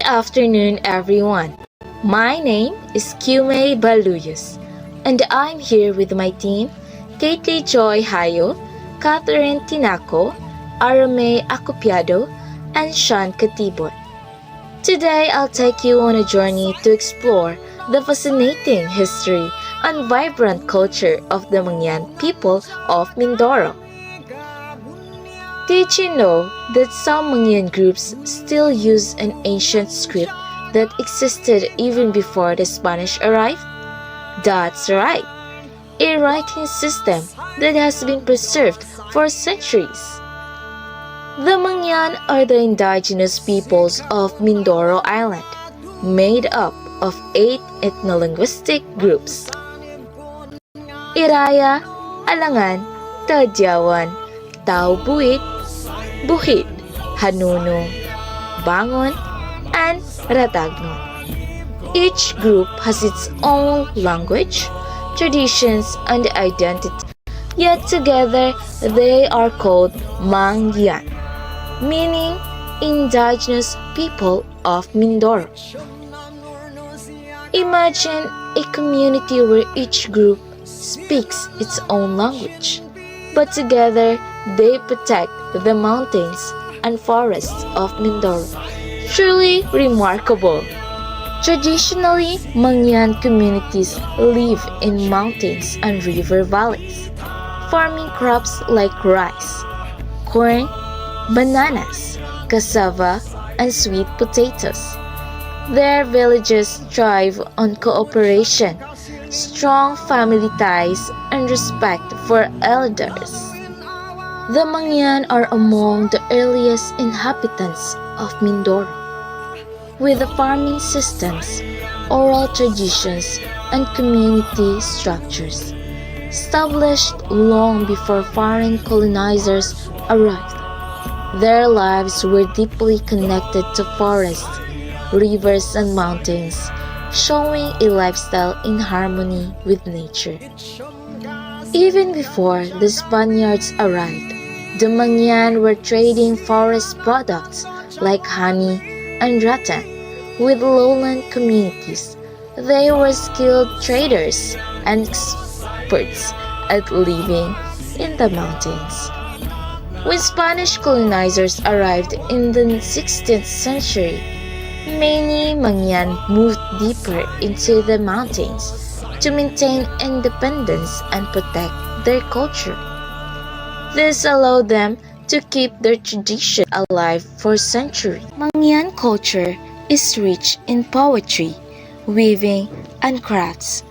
Afternoon, everyone. My name is Kume Baluyos, and I'm here with my team, Katie Joy Hayo, Catherine Tinaco, Arame Acopiado, and Sean Katibot. Today, I'll take you on a journey to explore the fascinating history and vibrant culture of the Mangyan people of Mindoro. Did you know that some Mangyan groups still use an ancient script that existed even before the Spanish arrived? That's right, a writing system that has been preserved for centuries. The Mangyan are the indigenous peoples of Mindoro Island, made up of 8 ethno-linguistic groups: Iraya, Alangan, Tadyawan, Taubuit, Buhit, Hanunong, Bangon, and Ratagnon. Each group has its own language, traditions, and identity, yet together they are called Mangyan, meaning indigenous people of Mindoro. Imagine a community where each group speaks its own language, but together they protect the mountains and forests of Mindoro. Truly remarkable. Traditionally, Mangyan communities live in mountains and river valleys, farming crops like rice, corn, bananas, cassava, and sweet potatoes. Their villages thrive on cooperation, strong family ties, and respect for elders. The Mangyan are among the earliest inhabitants of Mindoro, with farming systems, oral traditions, and community structures established long before foreign colonizers arrived. Their lives were deeply connected to forests, rivers, and mountains, showing a lifestyle in harmony with nature. Even before the Spaniards arrived, the Mangyan were trading forest products like honey and rattan with lowland communities. They were skilled traders and experts at living in the mountains. When Spanish colonizers arrived in the 16th century, many Mangyan moved deeper into the mountains to maintain independence and protect their culture. This allowed them to keep their tradition alive for centuries. Mangyan culture is rich in poetry, weaving, and crafts.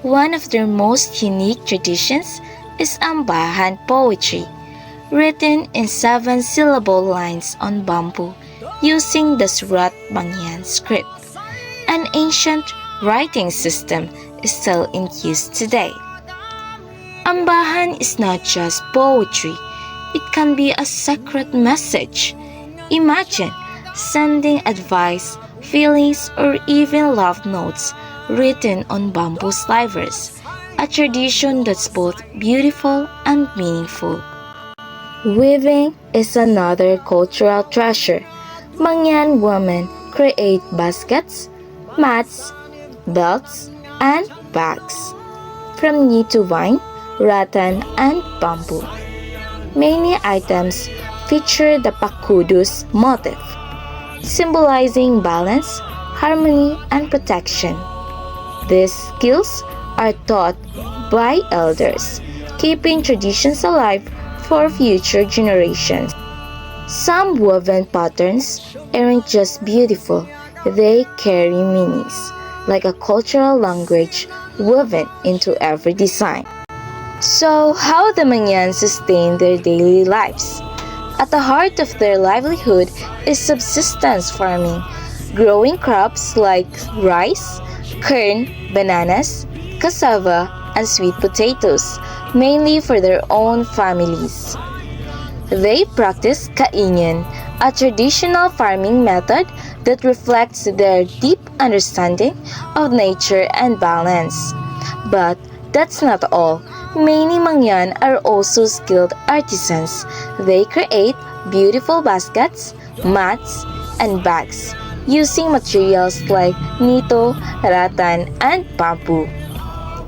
One of their most unique traditions is Ambahan poetry, written in 7-syllable lines on bamboo using the Surat Mangyan script. An ancient writing system is still in use today. Ambahan is not just poetry, it can be a sacred message. Imagine sending advice, feelings, or even love notes written on bamboo slivers, a tradition that's both beautiful and meaningful. Weaving is another cultural treasure. Mangyan women create baskets, mats, belts, and bags from nitu vine, rattan, and bamboo. Many items feature the pakudus motif, symbolizing balance, harmony, and protection. These skills are taught by elders, keeping traditions alive for future generations. Some woven patterns aren't just beautiful, they carry meanings, like a cultural language woven into every design. So, how the Mangyan sustain their daily lives? At the heart of their livelihood is subsistence farming, growing crops like rice, corn, bananas, cassava, and sweet potatoes, mainly for their own families. They practice kainyan, a traditional farming method that reflects their deep understanding of nature and balance. But that's not all. Many Mangyan are also skilled artisans. They create beautiful baskets, mats, and bags using materials like nito, rattan, and bamboo.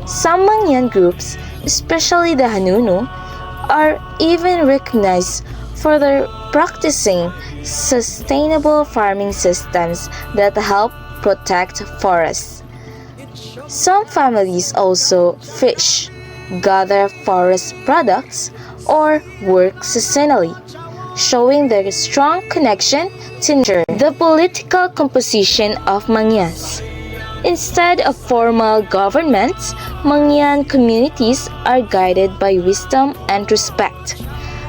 Some Mangyan groups, especially the Hanunu, are even recognized for their practicing sustainable farming systems that help protect forests. Some families also fish, gather forest products, or work seasonally, showing their strong connection to nature. The political composition of Mangyans. Instead of formal governments, Mangyan communities are guided by wisdom and respect.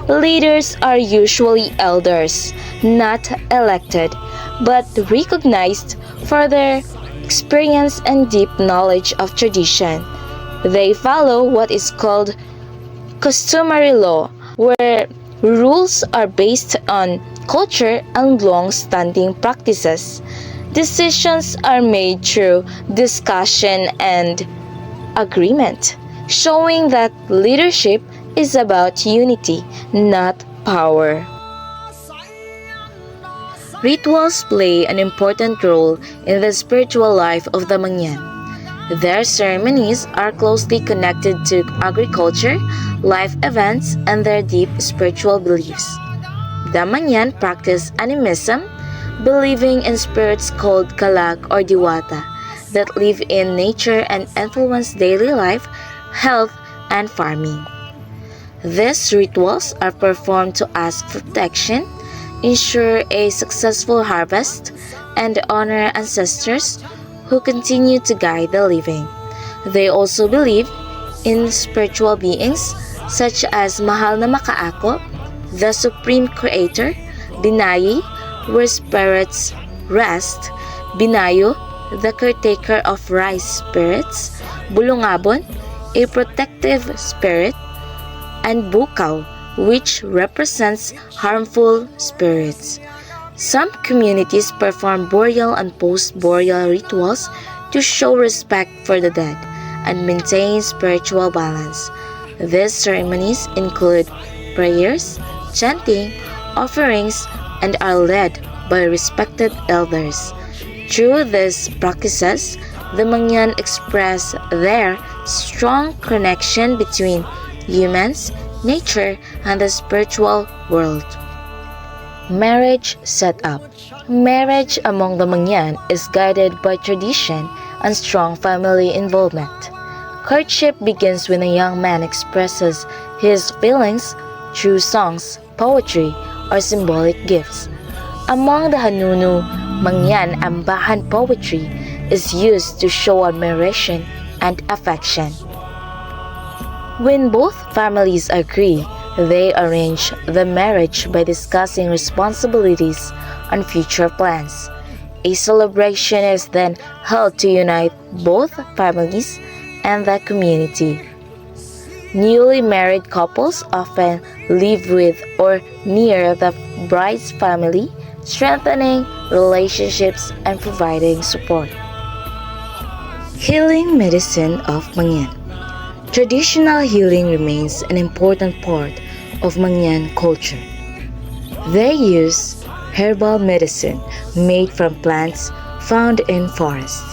Leaders are usually elders, not elected, but recognized for their experience and deep knowledge of tradition. They follow what is called customary law, where rules are based on culture and long-standing practices. Decisions are made through discussion and agreement, showing that leadership is about unity, not power. Rituals play an important role in the spiritual life of the Mangyan. Their ceremonies are closely connected to agriculture, life events, and their deep spiritual beliefs. The Mangyan practice animism, believing in spirits called kalag or diwata that live in nature and influence daily life, health, and farming. These rituals are performed to ask protection, ensure a successful harvest, and honor ancestors who continue to guide the living. They also believe in spiritual beings such as Mahal na Makaako, the Supreme Creator, Binayi, where spirits rest, Binayo, the caretaker of rice spirits, Bulungabon, a protective spirit, and Bukaw, which represents harmful spirits. Some communities perform burial and post-burial rituals to show respect for the dead and maintain spiritual balance. These ceremonies include prayers, chanting, offerings, and are led by respected elders. Through these practices, the Mangyan express their strong connection between humans, nature, and the spiritual world. Marriage setup. Marriage among the Mangyan is guided by tradition and strong family involvement. Courtship begins when a young man expresses his feelings through songs, poetry, or symbolic gifts. Among the Hanunu, Mangyan Ambahan poetry is used to show admiration and affection. When both families agree, they arrange the marriage by discussing responsibilities and future plans. A celebration is then held to unite both families and the community. Newly married couples often live with or near the bride's family, strengthening relationships and providing support. Healing medicine of Mangyan. Traditional healing remains an important part of Mangyan culture. They use herbal medicine made from plants found in forests.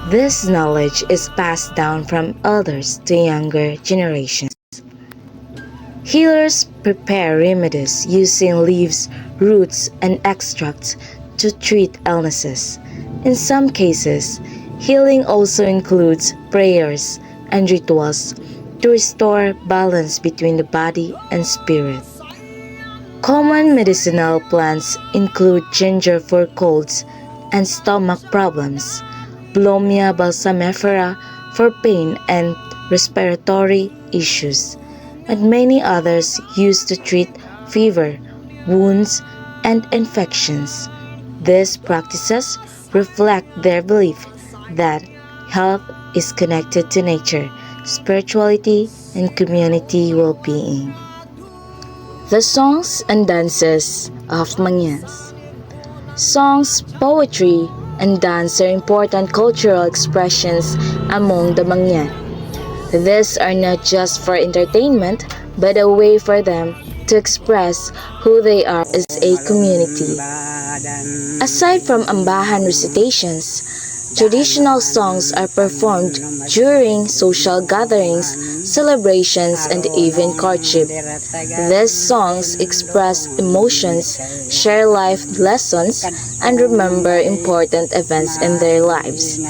This knowledge is passed down from elders to younger generations. Healers prepare remedies using leaves, roots, and extracts to treat illnesses. In some cases, healing also includes prayers and rituals to restore balance between the body and spirit. Common medicinal plants include ginger for colds and stomach problems, Blomia balsamifera for pain and respiratory issues, and many others used to treat fever, wounds, and infections. These practices reflect their belief that health is connected to nature, spirituality, and community well-being. The songs and dances of Mangyans. Songs, poetry, and dance are important cultural expressions among the Mangyan. These are not just for entertainment, but a way for them to express who they are as a community. Aside from ambahan recitations, traditional songs are performed during social gatherings, celebrations, and even courtship. These songs express emotions, share life lessons, and remember important events in their lives.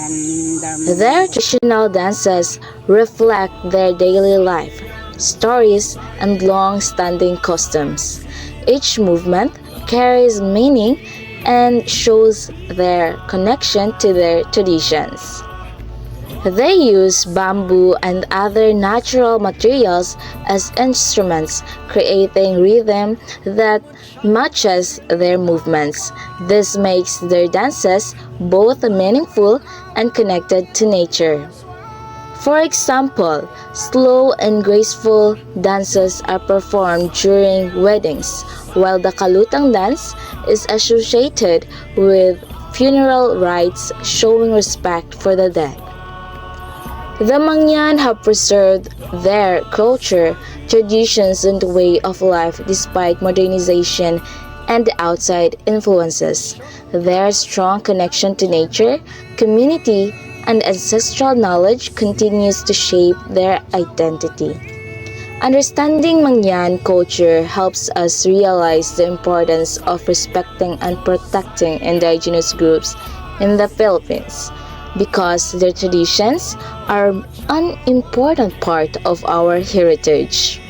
Their traditional dances reflect their daily life, stories, and long-standing customs. Each movement carries meaning and shows their connection to their traditions. They use bamboo and other natural materials as instruments, creating rhythm that matches their movements. This makes their dances both meaningful and connected to nature. For example, slow and graceful dances are performed during weddings, while the kalutang dance is associated with funeral rites showing respect for the dead. The Mangyan have preserved their culture, traditions, and way of life despite modernization and outside influences. Their strong connection to nature, community, and ancestral knowledge continues to shape their identity. Understanding Mangyan culture helps us realize the importance of respecting and protecting indigenous groups in the Philippines because their traditions are an important part of our heritage.